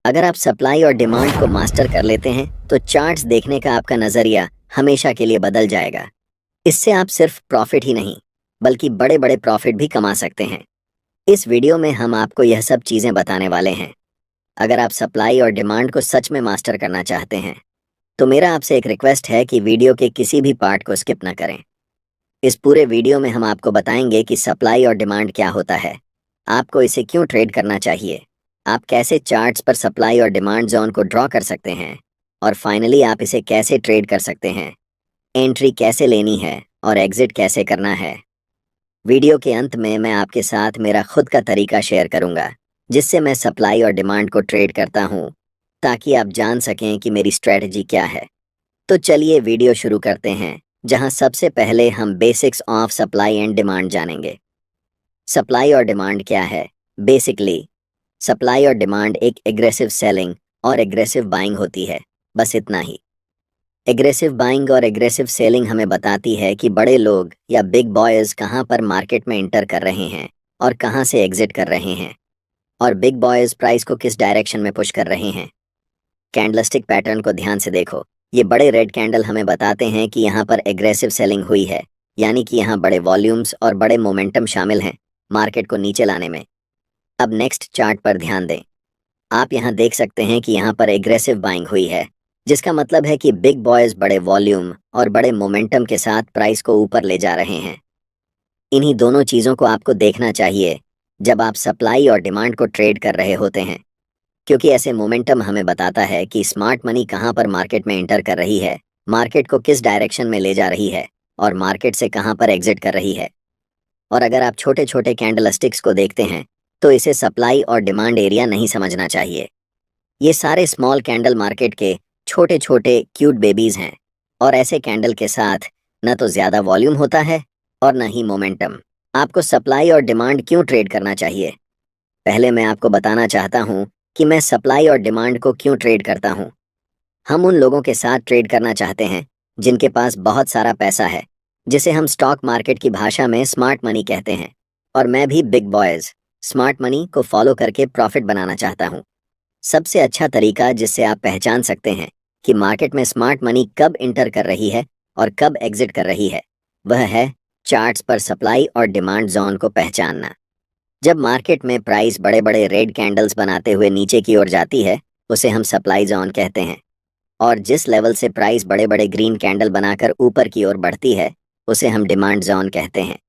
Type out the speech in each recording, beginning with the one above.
अगर आप सप्लाई और डिमांड को मास्टर कर लेते हैं तो चार्ट्स देखने का आपका नजरिया हमेशा के लिए बदल जाएगा। इससे आप सिर्फ प्रॉफिट ही नहीं बल्कि बड़े बड़े प्रॉफिट भी कमा सकते हैं। इस वीडियो में हम आपको यह सब चीजें बताने वाले हैं। अगर आप सप्लाई और डिमांड को सच में मास्टर करना चाहते हैं तो मेरा आपसे एक रिक्वेस्ट है कि वीडियो के किसी भी पार्ट को स्किप ना करें। इस पूरे वीडियो में हम आपको बताएंगे कि सप्लाई और डिमांड क्या होता है, आपको इसे क्यों ट्रेड करना चाहिए, आप कैसे चार्ट्स पर सप्लाई और डिमांड जोन को ड्रॉ कर सकते हैं, और फाइनली आप इसे कैसे ट्रेड कर सकते हैं, एंट्री कैसे लेनी है और एग्जिट कैसे करना है। वीडियो के अंत में मैं आपके साथ मेरा खुद का तरीका शेयर करूंगा जिससे मैं सप्लाई और डिमांड को ट्रेड करता हूं, ताकि आप जान सकें कि मेरी स्ट्रेटजी क्या है। तो चलिए वीडियो शुरू करते हैं, जहां सबसे पहले हम basics of supply and demand जानेंगे। सप्लाई और डिमांड क्या है? बेसिकली सप्लाई और डिमांड एक एग्रेसिव सेलिंग और एग्रेसिव बाइंग होती है, बस इतना ही। एग्रेसिव बाइंग और एग्रेसिव सेलिंग हमें बताती है कि बड़े लोग या बिग बॉयज कहां पर मार्केट में इंटर कर रहे हैं और कहां से एग्जिट कर रहे हैं, और बिग बॉयज प्राइस को किस डायरेक्शन में पुश कर रहे हैं। कैंडलस्टिक पैटर्न को ध्यान से देखो। ये बड़े रेड कैंडल हमें बताते हैं कि यहाँ पर एग्रेसिव सेलिंग हुई है, यानी कि यहाँ बड़े वॉल्यूम्स और बड़े मोमेंटम शामिल हैं मार्केट को नीचे लाने में। अब नेक्स्ट चार्ट पर ध्यान दें। आप यहाँ देख सकते हैं कि यहाँ पर एग्रेसिव बाइंग हुई है, जिसका मतलब है कि बिग बॉयज बड़े वॉल्यूम और बड़े मोमेंटम के साथ प्राइस को ऊपर ले जा रहे हैं। इन्हीं दोनों चीज़ों को आपको देखना चाहिए जब आप सप्लाई और डिमांड को ट्रेड कर रहे होते हैं, क्योंकि ऐसे मोमेंटम हमें बताता है कि स्मार्ट मनी कहाँ पर मार्केट में एंटर कर रही है, मार्केट को किस डायरेक्शन में ले जा रही है और मार्केट से कहाँ पर एग्जिट कर रही है। और अगर आप छोटे छोटे कैंडलस्टिक्स को देखते हैं तो इसे सप्लाई और डिमांड एरिया नहीं समझना चाहिए। ये सारे स्मॉल कैंडल मार्केट के छोटे छोटे क्यूट बेबीज हैं, और ऐसे कैंडल के साथ न तो ज़्यादा वॉल्यूम होता है और न ही मोमेंटम। आपको सप्लाई और डिमांड क्यों ट्रेड करना चाहिए? पहले मैं आपको बताना चाहता हूँ कि मैं सप्लाई और डिमांड को क्यों ट्रेड करता हूँ। हम उन लोगों के साथ ट्रेड करना चाहते हैं जिनके पास बहुत सारा पैसा है, जिसे हम स्टॉक मार्केट की भाषा में स्मार्ट मनी कहते हैं। और मैं भी बिग बॉयज स्मार्ट मनी को फॉलो करके प्रॉफिट बनाना चाहता हूँ। सबसे अच्छा तरीका जिससे आप पहचान सकते हैं कि मार्केट में स्मार्ट मनी कब इंटर कर रही है और कब एग्जिट कर रही है, वह है चार्ट्स पर सप्लाई और डिमांड जोन को पहचानना। जब मार्केट में प्राइस बड़े बड़े रेड कैंडल्स बनाते हुए नीचे की ओर जाती है, उसे हम सप्लाई जोन कहते हैं, और जिस लेवल से प्राइस बड़े बड़े ग्रीन कैंडल बनाकर ऊपर की ओर बढ़ती है, उसे हम डिमांड जोन कहते हैं।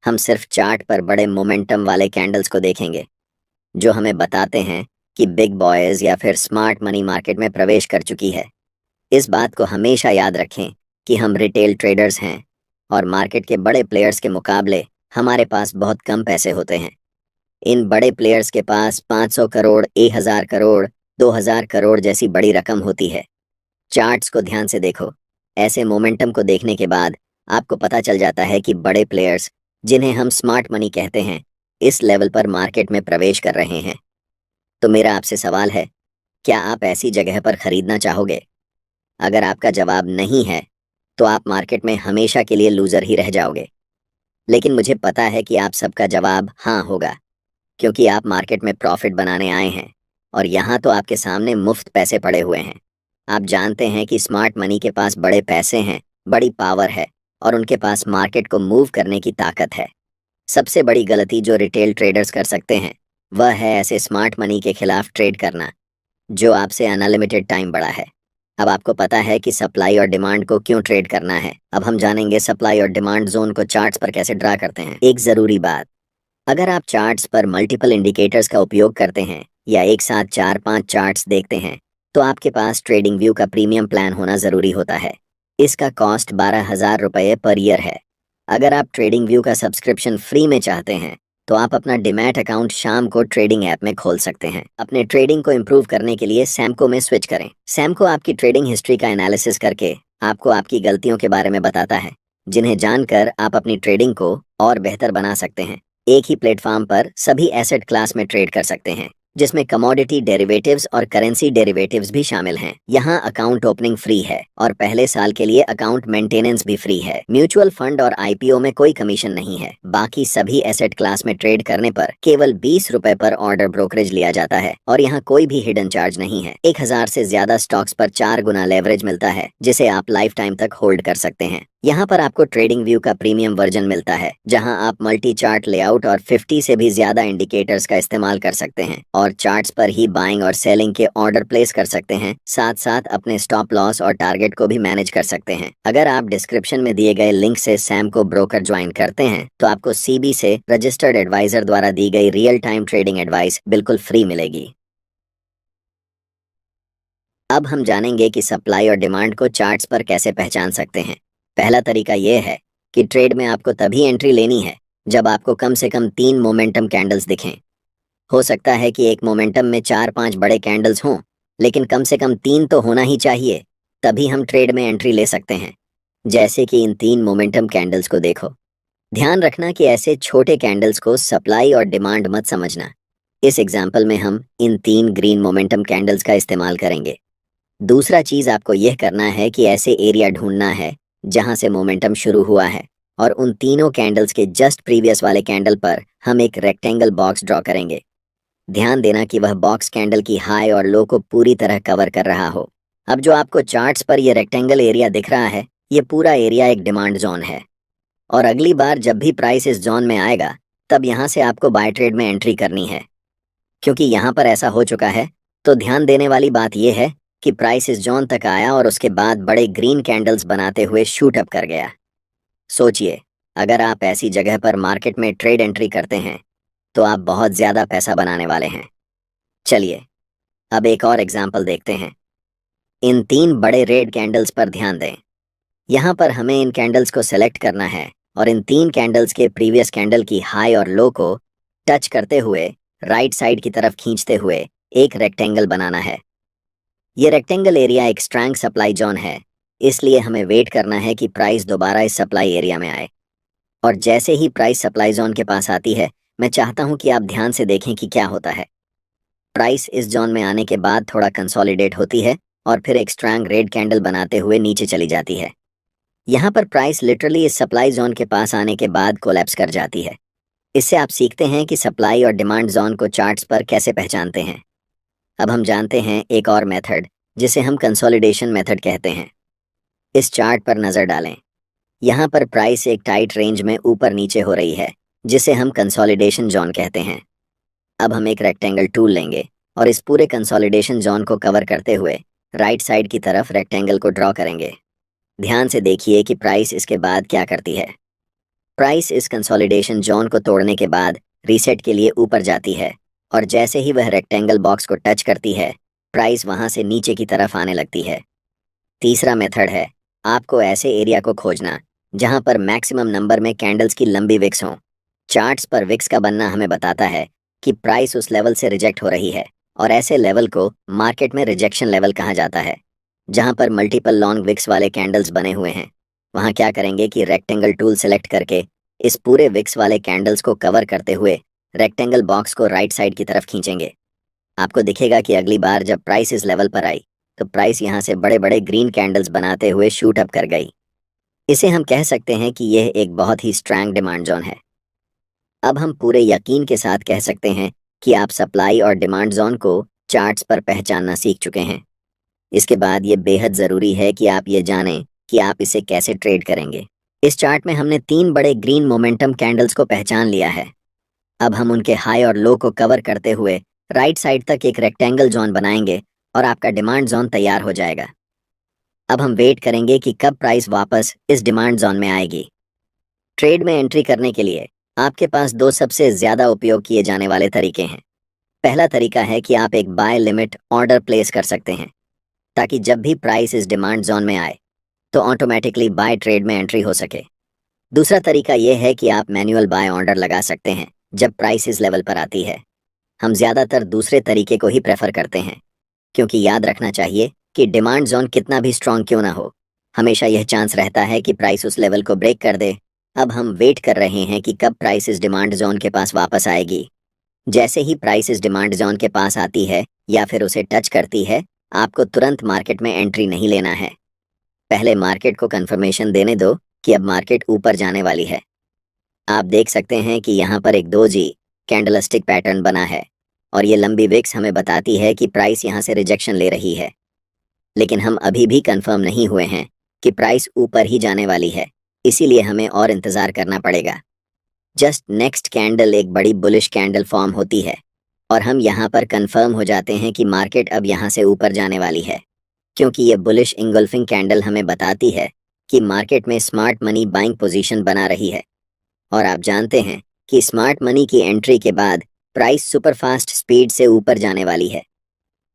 हम सिर्फ चार्ट पर बड़े मोमेंटम वाले कैंडल्स को देखेंगे जो हमें बताते हैं कि बिग बॉयज या फिर स्मार्ट मनी मार्केट में प्रवेश कर चुकी है। इस बात को हमेशा याद रखें कि हम रिटेल ट्रेडर्स हैं और मार्केट के बड़े प्लेयर्स के मुकाबले हमारे पास बहुत कम पैसे होते हैं। इन बड़े प्लेयर्स के पास 500 करोड़, 1000 करोड़, 2000 करोड़ जैसी बड़ी रकम होती है। चार्ट्स को ध्यान से देखो। ऐसे मोमेंटम को देखने के बाद आपको पता चल जाता है कि बड़े प्लेयर्स, जिन्हें हम स्मार्ट मनी कहते हैं, इस लेवल पर मार्केट में प्रवेश कर रहे हैं। तो मेरा आपसे सवाल है, क्या आप ऐसी जगह पर खरीदना चाहोगे? अगर आपका जवाब नहीं है तो आप मार्केट में हमेशा के लिए लूजर ही रह जाओगे। लेकिन मुझे पता है कि आप सबका जवाब हाँ होगा, क्योंकि आप मार्केट में प्रॉफिट बनाने आए हैं और यहाँ तो आपके सामने मुफ्त पैसे पड़े हुए हैं। आप जानते हैं कि स्मार्ट मनी के पास बड़े पैसे हैं, बड़ी पावर है और उनके पास मार्केट को मूव करने की ताकत है। सबसे बड़ी गलती जो रिटेल ट्रेडर्स कर सकते हैं वह है ऐसे स्मार्ट मनी के खिलाफ ट्रेड करना जो आपसे अनलिमिटेड टाइम बड़ा है। अब आपको पता है कि सप्लाई और डिमांड को क्यों ट्रेड करना है। अब हम जानेंगे सप्लाई और डिमांड जोन को चार्ट्स पर कैसे ड्रा करते हैं। एक ज़रूरी बात, अगर आप चार्ट्स पर मल्टीपल इंडिकेटर्स का उपयोग करते हैं या एक साथ 4-5 चार्ट्स देखते हैं तो आपके पास ट्रेडिंग व्यू का प्रीमियम प्लान होना ज़रूरी होता है। इसका कॉस्ट 12,000 रुपये पर ईयर है। अगर आप ट्रेडिंग व्यू का सब्सक्रिप्शन फ्री में चाहते हैं तो आप अपना डीमैट अकाउंट शाम को ट्रेडिंग ऐप में खोल सकते हैं। अपने ट्रेडिंग को इम्प्रूव करने के लिए सैमको में स्विच करें। सैमको आपकी ट्रेडिंग हिस्ट्री का एनालिसिस करके आपको आपकी गलतियों के बारे में बताता है, जिन्हें जानकर आप अपनी ट्रेडिंग को और बेहतर बना सकते हैं। एक ही प्लेटफॉर्म पर सभी एसेट क्लास में ट्रेड कर सकते हैं। जिसमें कमोडिटी डेरिवेटिव्स और करेंसी डेरिवेटिव्स भी शामिल हैं। यहाँ अकाउंट ओपनिंग फ्री है और पहले साल के लिए अकाउंट मेंटेनेंस भी फ्री है। म्यूचुअल फंड और आईपीओ में कोई कमीशन नहीं है। बाकी सभी एसेट क्लास में ट्रेड करने पर केवल 20 रुपए पर ऑर्डर ब्रोकरेज लिया जाता है और यहाँ कोई भी हिडन चार्ज नहीं है। 1000 से ज्यादा स्टॉक्स पर 4 गुना लेवरेज मिलता है, जिसे आप लाइफ टाइम तक होल्ड कर सकते हैं। यहाँ पर आपको ट्रेडिंग व्यू का प्रीमियम वर्जन मिलता है, जहाँ आप मल्टी चार्ट लेआउट और 50 से भी ज्यादा इंडिकेटर्स का इस्तेमाल कर सकते हैं और चार्ट्स पर ही बाइंग और सेलिंग के ऑर्डर प्लेस कर सकते हैं। साथ साथ अपने स्टॉप लॉस और टारगेट को भी मैनेज कर सकते हैं। अगर आप डिस्क्रिप्शन में दिए गए लिंक से सैम को ब्रोकर ज्वाइन करते हैं तो आपको सीबी से रजिस्टर्ड एडवाइजर द्वारा दी गई रियल टाइम ट्रेडिंग एडवाइस बिल्कुल फ्री मिलेगी। अब हम जानेंगे कि सप्लाई और डिमांड को चार्ट्स पर कैसे पहचान सकते हैं। पहला तरीका यह है कि ट्रेड में आपको तभी एंट्री लेनी है जब आपको कम से कम 3 मोमेंटम कैंडल्स दिखें। हो सकता है कि एक मोमेंटम में 4-5 बड़े कैंडल्स हों, लेकिन कम से कम 3 तो होना ही चाहिए, तभी हम ट्रेड में एंट्री ले सकते हैं। जैसे कि इन 3 मोमेंटम कैंडल्स को देखो। ध्यान रखना कि ऐसे छोटे कैंडल्स को सप्लाई और डिमांड मत समझना। इस एग्जाम्पल में हम इन 3 ग्रीन मोमेंटम कैंडल्स का इस्तेमाल करेंगे। दूसरा चीज आपको यह करना है कि ऐसे एरिया ढूंढना है जहां से मोमेंटम शुरू हुआ है और उन तीनों कैंडल्स के जस्ट प्रीवियस वाले कैंडल पर हम एक रेक्टेंगल बॉक्स ड्रॉ करेंगे। ध्यान देना कि वह बॉक्स कैंडल की हाई और लो को पूरी तरह कवर कर रहा हो। अब जो आपको चार्ट्स पर यह रेक्टेंगल एरिया दिख रहा है, ये पूरा एरिया एक डिमांड जोन है और अगली बार जब भी प्राइस इस जोन में आएगा तब यहाँ से आपको बाय ट्रेड में एंट्री करनी है। क्योंकि यहाँ पर ऐसा हो चुका है, तो ध्यान देने वाली बात यह है कि प्राइस इस जोन तक आया और उसके बाद बड़े ग्रीन कैंडल्स बनाते हुए शूट अप कर गया। सोचिए, अगर आप ऐसी जगह पर मार्केट में ट्रेड एंट्री करते हैं तो आप बहुत ज्यादा पैसा बनाने वाले हैं। चलिए अब एक और एग्जांपल देखते हैं। इन 3 बड़े रेड कैंडल्स पर ध्यान दें। यहाँ पर हमें इन कैंडल्स को सेलेक्ट करना है और इन 3 कैंडल्स के प्रीवियस कैंडल की हाई और लो को टच करते हुए राइट साइड की तरफ खींचते हुए एक रेक्टेंगल बनाना है। ये रेक्टेंगल एरिया एक स्ट्रॉन्ग सप्लाई जोन है, इसलिए हमें वेट करना है कि प्राइस दोबारा इस सप्लाई एरिया में आए। और जैसे ही प्राइस सप्लाई जोन के पास आती है, मैं चाहता हूं कि आप ध्यान से देखें कि क्या होता है। प्राइस इस जोन में आने के बाद थोड़ा कंसोलिडेट होती है और फिर एक स्ट्रॉन्ग रेड कैंडल बनाते हुए नीचे चली जाती है। यहाँ पर प्राइस लिटरली इस सप्लाई जोन के पास आने के बाद कोलैप्स कर जाती है। इससे आप सीखते हैं कि सप्लाई और डिमांड जोन को चार्ट्स पर कैसे पहचानते हैं। अब हम जानते हैं एक और मेथड, जिसे हम कंसोलिडेशन मेथड कहते हैं। इस चार्ट पर नज़र डालें। यहाँ पर प्राइस एक टाइट रेंज में ऊपर नीचे हो रही है, जिसे हम कंसोलिडेशन जोन कहते हैं। अब हम एक रेक्टेंगल टूल लेंगे और इस पूरे कंसोलिडेशन जोन को कवर करते हुए राइट साइड की तरफ रेक्टेंगल को ड्रॉ करेंगे। ध्यान से देखिए कि प्राइस इसके बाद क्या करती है। प्राइस इस कंसोलिडेशन जोन को तोड़ने के बाद रीसेट के लिए ऊपर जाती है और जैसे ही वह रेक्टेंगल बॉक्स को टच करती है, प्राइस वहां से नीचे की तरफ आने लगती है। तीसरा मेथड है आपको ऐसे एरिया को खोजना जहां पर मैक्सिमम नंबर में कैंडल्स की लंबी विक्स हों। चार्ट्स पर विक्स का बनना हमें बताता है कि प्राइस उस लेवल से रिजेक्ट हो रही है और ऐसे लेवल को मार्केट में रिजेक्शन लेवल कहा जाता है। जहां पर मल्टीपल लॉन्ग विक्स वाले कैंडल्स बने हुए हैं, वहां क्या करेंगे कि रेक्टेंगल टूल सेलेक्ट करके इस पूरे विक्स वाले कैंडल्स को कवर करते हुए रेक्टेंगल बॉक्स को राइट साइड की तरफ खींचेंगे। आपको दिखेगा कि अगली बार जब प्राइस इस लेवल पर आई तो प्राइस यहाँ से बड़े बड़े ग्रीन कैंडल्स बनाते हुए शूट अप कर गई। इसे हम कह सकते हैं कि यह एक बहुत ही स्ट्रॉन्ग डिमांड जोन है। अब हम पूरे यकीन के साथ कह सकते हैं कि आप सप्लाई और डिमांड जोन को चार्ट्स पर पहचानना सीख चुके हैं। इसके बाद ये बेहद ज़रूरी है कि आप ये जानें कि आप इसे कैसे ट्रेड करेंगे। इस चार्ट में हमने 3 बड़े ग्रीन मोमेंटम कैंडल्स को पहचान लिया है। अब हम उनके हाई और लो को कवर करते हुए राइट साइड तक एक रेक्टेंगल जोन बनाएंगे और आपका डिमांड जोन तैयार हो जाएगा। अब हम वेट करेंगे कि कब प्राइस वापस इस डिमांड जोन में आएगी। ट्रेड में एंट्री करने के लिए आपके पास 2 सबसे ज़्यादा उपयोग किए जाने वाले तरीके हैं। पहला तरीका है कि आप एक बाय लिमिट ऑर्डर प्लेस कर सकते हैं, ताकि जब भी प्राइस इस डिमांड जोन में आए तो ऑटोमेटिकली बाय ट्रेड में एंट्री हो सके। दूसरा तरीका यह है कि आप मैन्युअल बाय ऑर्डर लगा सकते हैं जब प्राइस इस लेवल पर आती है। हम ज़्यादातर दूसरे तरीके को ही प्रेफर करते हैं, क्योंकि याद रखना चाहिए कि डिमांड जोन कितना भी स्ट्रांग क्यों ना हो, हमेशा यह चांस रहता है कि प्राइस उस लेवल को ब्रेक कर दे। अब हम वेट कर रहे हैं कि कब प्राइस इस डिमांड जोन के पास वापस आएगी। जैसे ही प्राइस इस डिमांड जोन के पास आती है या फिर उसे टच करती है, आपको तुरंत मार्केट में एंट्री नहीं लेना है। पहले मार्केट को कंफर्मेशन देने दो कि अब मार्केट ऊपर जाने वाली है। आप देख सकते हैं कि यहाँ पर एक डोजी कैंडलस्टिक पैटर्न बना है और ये लंबी विक्स हमें बताती है कि प्राइस यहाँ से रिजेक्शन ले रही है। लेकिन हम अभी भी कंफर्म नहीं हुए हैं कि प्राइस ऊपर ही जाने वाली है, इसीलिए हमें और इंतज़ार करना पड़ेगा। जस्ट नेक्स्ट कैंडल एक बड़ी बुलिश कैंडल फॉर्म होती है और हम यहाँ पर कंफर्म हो जाते हैं कि मार्केट अब यहाँ से ऊपर जाने वाली है, क्योंकि ये बुलिश इंगल्फिंग कैंडल हमें बताती है कि मार्केट में स्मार्ट मनी बाइंग पोजीशन बना रही है। और आप जानते हैं कि स्मार्ट मनी की एंट्री के बाद प्राइस सुपरफास्ट स्पीड से ऊपर जाने वाली है।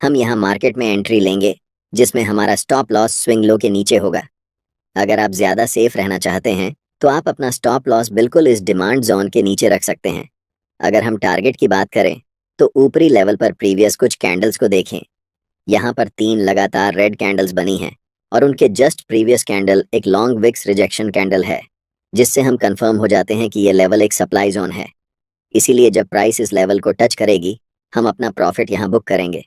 हम यहाँ मार्केट में एंट्री लेंगे जिसमें हमारा स्टॉप लॉस स्विंग लो के नीचे होगा। अगर आप ज़्यादा सेफ रहना चाहते हैं तो आप अपना स्टॉप लॉस बिल्कुल इस डिमांड जोन के नीचे रख सकते हैं। अगर हम टारगेट की बात करें तो ऊपरी लेवल पर प्रीवियस कुछ कैंडल्स को देखें। यहाँ पर 3 लगातार रेड कैंडल्स बनी हैं और उनके जस्ट प्रीवियस कैंडल एक लॉन्ग विक्स रिजेक्शन कैंडल है, जिससे हम कंफर्म हो जाते हैं कि ये लेवल एक सप्लाई जोन है। इसीलिए जब प्राइस इस लेवल को टच करेगी, हम अपना प्रॉफिट यहाँ बुक करेंगे।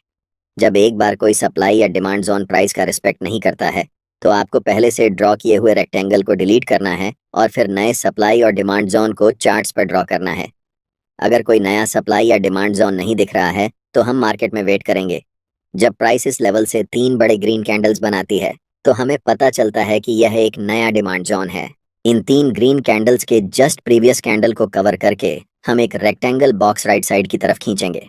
जब एक बार कोई सप्लाई या डिमांड जोन प्राइस का रिस्पेक्ट नहीं करता है, तो आपको पहले से ड्रॉ किए हुए रेक्टेंगल को डिलीट करना है और फिर नए सप्लाई और डिमांड जोन को चार्ट्स पर ड्रॉ करना है। अगर कोई नया सप्लाई या डिमांड जोन नहीं दिख रहा है तो हम मार्केट में वेट करेंगे। जब प्राइस इस लेवल से 3 बड़े ग्रीन कैंडल्स बनाती है तो हमें पता चलता है कि यह एक नया डिमांड जोन है। इन 3 ग्रीन कैंडल्स के जस्ट प्रीवियस कैंडल को कवर करके हम एक रेक्टेंगल बॉक्स राइट साइड की तरफ खींचेंगे।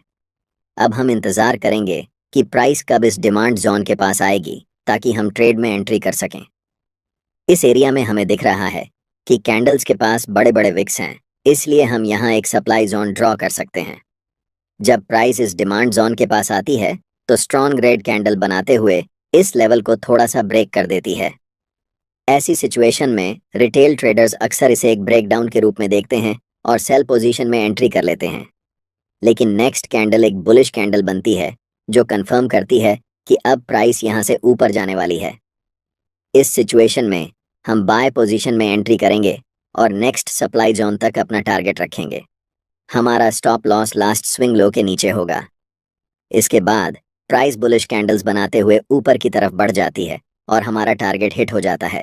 अब हम इंतज़ार करेंगे कि प्राइस कब इस डिमांड जोन के पास आएगी ताकि हम ट्रेड में एंट्री कर सकें। इस एरिया में हमें दिख रहा है कि कैंडल्स के पास बड़े बड़े विक्स हैं, इसलिए हम यहाँ एक सप्लाई जोन ड्रॉ कर सकते हैं। जब प्राइस इस डिमांड जोन के पास आती है तो स्ट्रॉन्ग रेड कैंडल बनाते हुए इस लेवल को थोड़ा सा ब्रेक कर देती है। ऐसी सिचुएशन में रिटेल ट्रेडर्स अक्सर इसे एक ब्रेकडाउन के रूप में देखते हैं और सेल पोजीशन में एंट्री कर लेते हैं। लेकिन नेक्स्ट कैंडल एक बुलिश कैंडल बनती है जो कंफर्म करती है कि अब प्राइस यहाँ से ऊपर जाने वाली है। इस सिचुएशन में हम बाय पोजीशन में एंट्री करेंगे और नेक्स्ट सप्लाई जोन तक अपना टारगेट रखेंगे। हमारा stop loss last swing low के नीचे होगा। इसके बाद प्राइस बुलिश कैंडल्स बनाते हुए ऊपर की तरफ बढ़ जाती है और हमारा टारगेट हिट हो जाता है।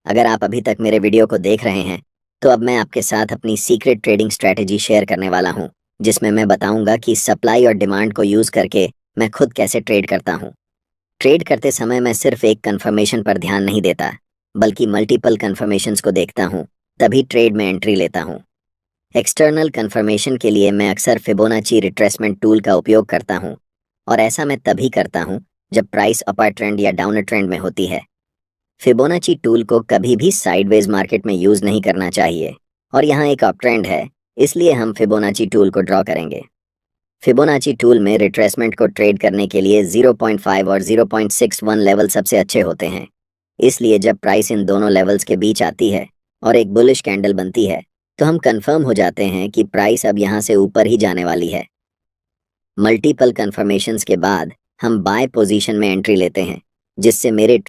अगर आप अभी तक मेरे वीडियो को देख रहे हैं तो अब मैं आपके साथ अपनी सीक्रेट ट्रेडिंग स्ट्रैटेजी शेयर करने वाला हूं, जिसमें मैं बताऊंगा कि सप्लाई और डिमांड को यूज़ करके मैं खुद कैसे ट्रेड करता हूं। ट्रेड करते समय मैं सिर्फ एक कंफर्मेशन पर ध्यान नहीं देता, बल्कि मल्टीपल कंफर्मेशंस को देखता हूं, तभी ट्रेड में एंट्री लेता हूं। एक्सटर्नल कंफर्मेशन के लिए मैं अक्सर फिबोनाची रिट्रेसमेंट टूल का उपयोग करता हूं और ऐसा मैं तभी करता हूं जब प्राइस अपर ट्रेंड या डाउनर ट्रेंड में होती है। फिबोनाची टूल को कभी भी साइडवेज मार्केट में यूज़ नहीं करना चाहिए और यहाँ एक अप ट्रेंड है, इसलिए हम फिबोनाची टूल को ड्रॉ करेंगे। फिबोनाची टूल में रिट्रेसमेंट को ट्रेड करने के लिए 0.5 और 0.61 लेवल सबसे अच्छे होते हैं। इसलिए जब प्राइस इन दोनों लेवल्स के बीच आती है और एक बुलिश कैंडल बनती है तो हम कंफर्म हो जाते हैं कि प्राइस अब यहाँ से ऊपर ही जाने वाली है। मल्टीपल कंफर्मेशंस के बाद हम बाय पोजीशन में एंट्री लेते हैं, जिससे मेरे